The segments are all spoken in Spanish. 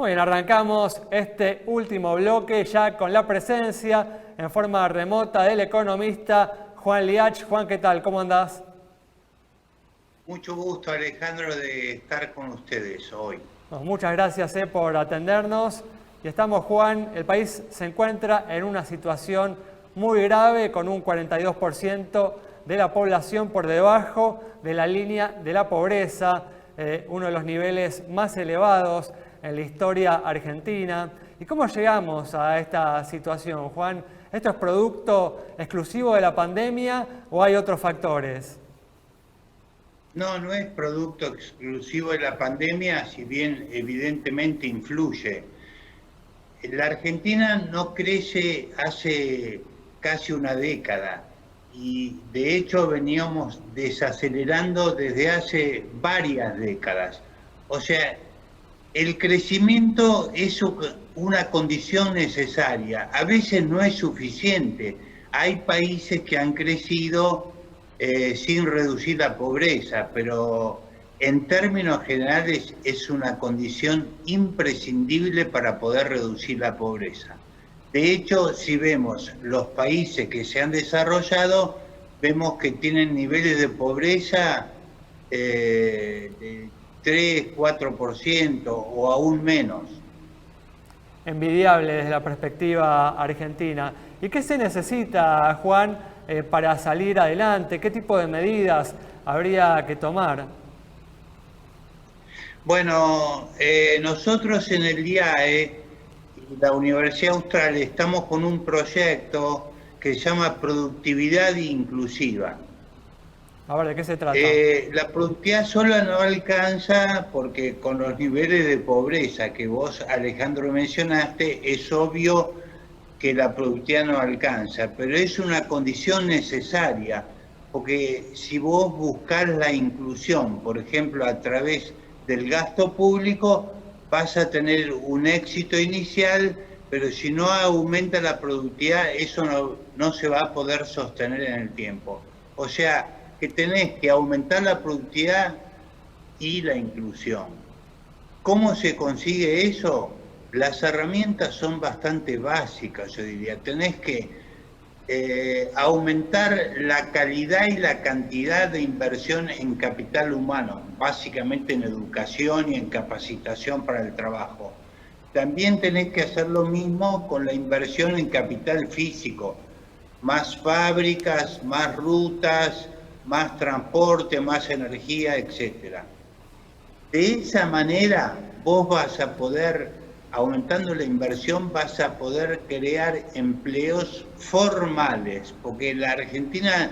Muy bien, arrancamos este último bloque ya con la presencia en forma remota del economista Juan Liach. Juan, ¿qué tal? ¿Cómo andás? Mucho gusto, Alejandro, de estar con ustedes hoy. Bueno, muchas gracias por atendernos. Y estamos, Juan, el país se encuentra en una situación muy grave con un 42% de la población por debajo de la línea de la pobreza, uno de los niveles más elevados en la historia argentina. ¿Y cómo llegamos a esta situación, Juan? ¿Esto es producto exclusivo de la pandemia o hay otros factores? No, no es producto exclusivo de la pandemia, si bien evidentemente influye. La Argentina no crece hace casi una década y de hecho veníamos desacelerando desde hace varias décadas. O sea, el crecimiento es una condición necesaria, a veces no es suficiente. Hay países que han crecido sin reducir la pobreza, pero en términos generales es una condición imprescindible para poder reducir la pobreza. De hecho, si vemos los países que se han desarrollado, vemos que tienen niveles de pobreza de 3, 4% o aún menos. Envidiable desde la perspectiva argentina. ¿Y qué se necesita, Juan, para salir adelante? ¿Qué tipo de medidas habría que tomar? Bueno, nosotros en el IAE, la Universidad Austral, estamos con un proyecto que se llama Productividad Inclusiva. A ver, ¿de qué se trata? La productividad sola no alcanza porque con los niveles de pobreza que vos, Alejandro, mencionaste, es obvio que la productividad no alcanza, pero es una condición necesaria, porque si vos buscás la inclusión, por ejemplo, a través del gasto público, vas a tener un éxito inicial, pero si no aumenta la productividad, eso no se va a poder sostener en el tiempo. O sea, que tenés que aumentar la productividad y la inclusión. ¿Cómo se consigue eso? Las herramientas son bastante básicas, yo diría. Tenés que aumentar la calidad y la cantidad de inversión en capital humano, básicamente en educación y en capacitación para el trabajo. También tenés que hacer lo mismo con la inversión en capital físico, más fábricas, más rutas, más transporte, más energía, etc. De esa manera vos vas a poder, aumentando la inversión, vas a poder crear empleos formales, porque la Argentina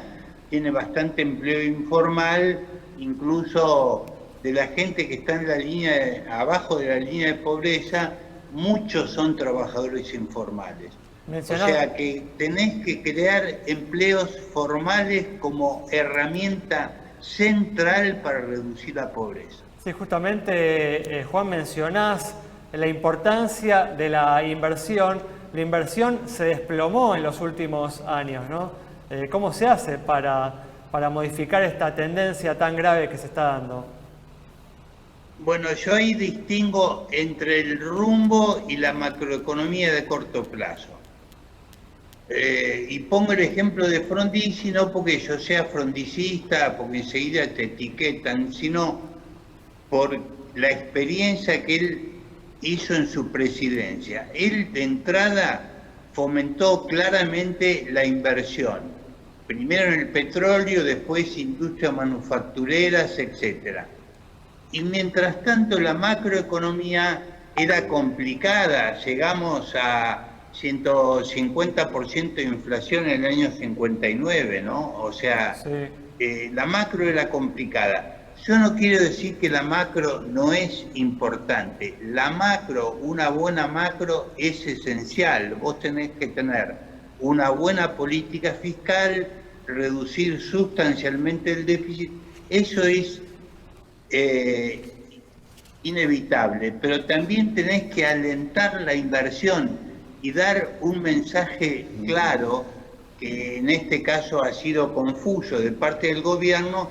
tiene bastante empleo informal, incluso de la gente que está en la línea, abajo de la línea de pobreza, muchos son trabajadores informales. O sea que tenés que crear empleos formales como herramienta central para reducir la pobreza. Sí, justamente, Juan, mencionás la importancia de la inversión. La inversión se desplomó en los últimos años, ¿no? ¿Cómo se hace para modificar esta tendencia tan grave que se está dando? Bueno, yo ahí distingo entre el rumbo y la macroeconomía de corto plazo. Y pongo el ejemplo de Frondizi, no porque yo sea frondicista, porque enseguida te etiquetan, sino por la experiencia que él hizo en su presidencia. Él de entrada fomentó claramente la inversión, primero en el petróleo, después industrias manufactureras, etc. Y mientras tanto la macroeconomía era complicada, llegamos a 150% de inflación en el año 59, ¿no? O sea, sí. La macro era complicada. Yo no quiero decir que la macro no es importante. La macro, una buena macro es esencial. Vos tenés que tener una buena política fiscal, reducir sustancialmente el déficit. Eso es inevitable, pero también tenés que alentar la inversión y dar un mensaje claro, que en este caso ha sido confuso de parte del gobierno,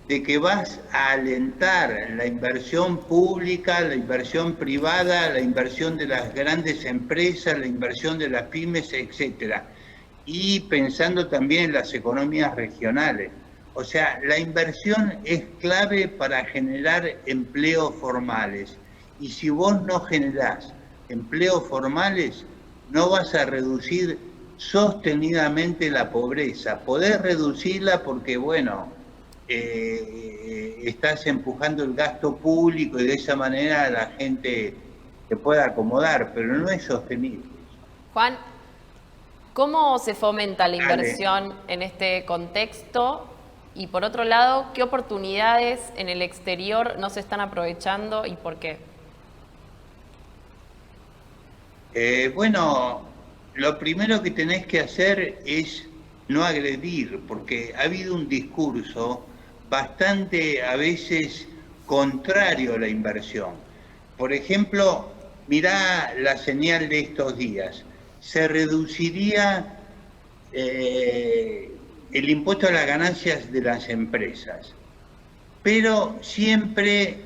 de que vas a alentar la inversión pública, la inversión privada, la inversión de las grandes empresas, la inversión de las pymes, etcétera. Y pensando también en las economías regionales. O sea, la inversión es clave para generar empleos formales. Y si vos no generás empleos formales, no vas a reducir sostenidamente la pobreza. Podés reducirla porque, bueno, estás empujando el gasto público y de esa manera la gente se puede acomodar, pero no es sostenible. Juan, ¿cómo se fomenta la Dale. inversión en este contexto? Y por otro lado, ¿qué oportunidades en el exterior no se están aprovechando y por qué? Bueno, lo primero que tenés que hacer es no agredir, porque ha habido un discurso bastante a veces contrario a la inversión. Por ejemplo, mirá la señal de estos días. Se reduciría el impuesto a las ganancias de las empresas, pero siempre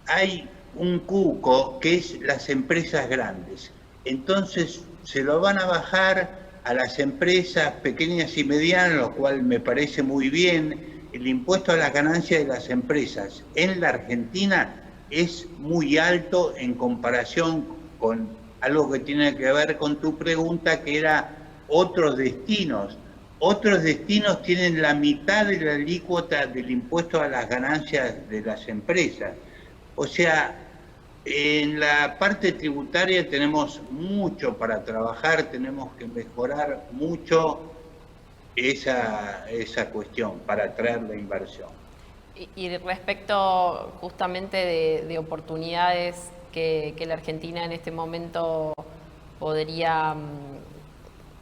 hay un cuco que es las empresas grandes. Entonces se lo van a bajar a las empresas pequeñas y medianas, lo cual me parece muy bien. El impuesto a las ganancias de las empresas en la Argentina es muy alto en comparación con algo que tiene que ver con tu pregunta, que era otros destinos. Otros destinos tienen la mitad de la alícuota del impuesto a las ganancias de las empresas. O sea, en la parte tributaria tenemos mucho para trabajar, tenemos que mejorar mucho esa cuestión para atraer la inversión. Y respecto justamente de oportunidades que la Argentina en este momento podría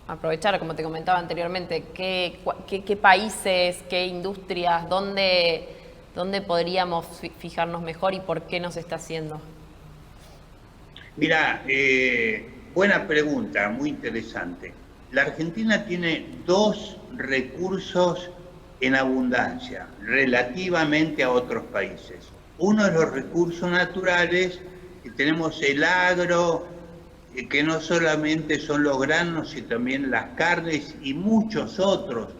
aprovechar, como te comentaba anteriormente, ¿qué países, qué industrias, dónde podríamos fijarnos mejor y por qué no se está haciendo? Mira, buena pregunta, muy interesante. La Argentina tiene dos recursos en abundancia relativamente a otros países. Uno es los recursos naturales, que tenemos el agro, que no solamente son los granos, sino también las carnes y muchos otros.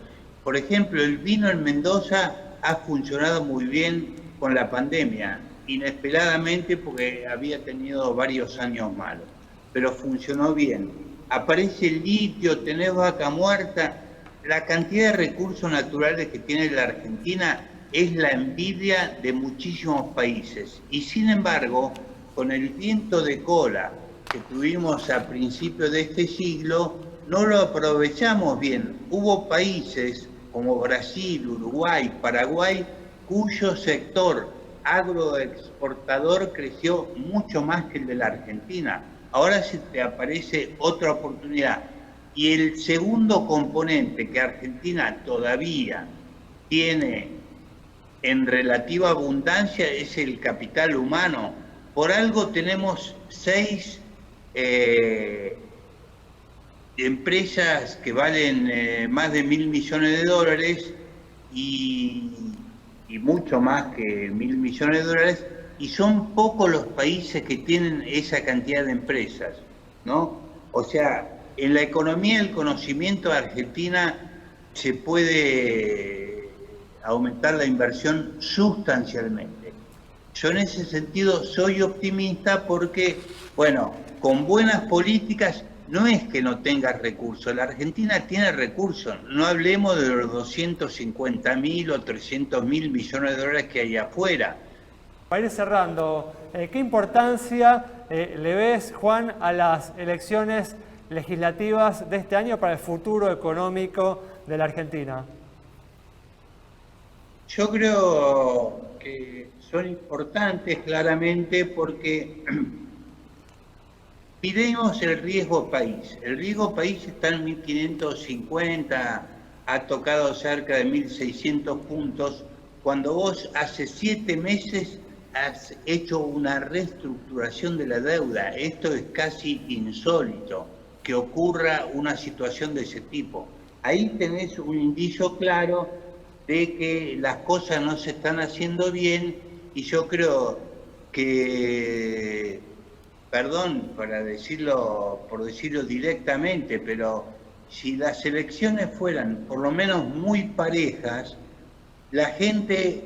Por ejemplo, el vino en Mendoza ha funcionado muy bien con la pandemia, inesperadamente porque había tenido varios años malos, pero funcionó bien. Aparece el litio, tenés vaca muerta. La cantidad de recursos naturales que tiene la Argentina es la envidia de muchísimos países. Y sin embargo, con el viento de cola que tuvimos a principios de este siglo, no lo aprovechamos bien. Hubo países como Brasil, Uruguay, Paraguay, cuyo sector agroexportador creció mucho más que el de la Argentina. Ahora se te aparece otra oportunidad. Y el segundo componente que Argentina todavía tiene en relativa abundancia es el capital humano. Por algo tenemos 6 empresas que valen más de $1.000 millones y mucho más que $1.000 millones, y son pocos los países que tienen esa cantidad de empresas, ¿no? O sea, en la economía del conocimiento de Argentina se puede aumentar la inversión sustancialmente. Yo en ese sentido soy optimista porque, bueno, con buenas políticas no es que no tenga recursos, la Argentina tiene recursos, no hablemos de los 250.000 o 300.000 millones de dólares que hay afuera. Para ir cerrando, ¿qué importancia le ves, Juan, a las elecciones legislativas de este año para el futuro económico de la Argentina? Yo creo que son importantes claramente porque miremos el riesgo país. El riesgo país está en 1.550, ha tocado cerca de 1.600 puntos, cuando vos hace 7 meses has hecho una reestructuración de la deuda. Esto es casi insólito que ocurra una situación de ese tipo. Ahí tenés un indicio claro de que las cosas no se están haciendo bien, y yo creo que, perdón por decirlo directamente, pero si las elecciones fueran por lo menos muy parejas, la gente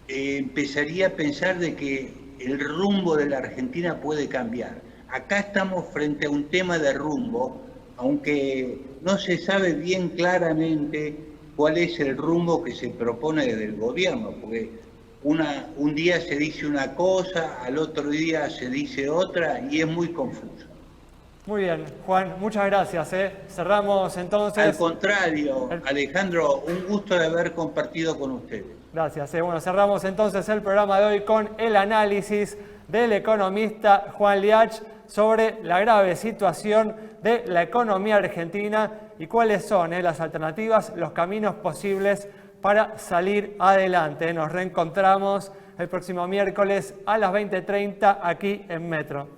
empezaría a pensar de que el rumbo de la Argentina puede cambiar. Acá estamos frente a un tema de rumbo, aunque no se sabe bien claramente cuál es el rumbo que se propone desde el gobierno, porque un día se dice una cosa, al otro día se dice otra, y es muy confuso. Muy bien, Juan, muchas gracias. Cerramos entonces. Al contrario, Alejandro, un gusto de haber compartido con ustedes. Gracias. Bueno, cerramos entonces el programa de hoy con el análisis del economista Juan Liach sobre la grave situación de la economía argentina y cuáles son las alternativas, los caminos posibles para salir adelante. Nos reencontramos el próximo miércoles a las 20:30 aquí en Metro.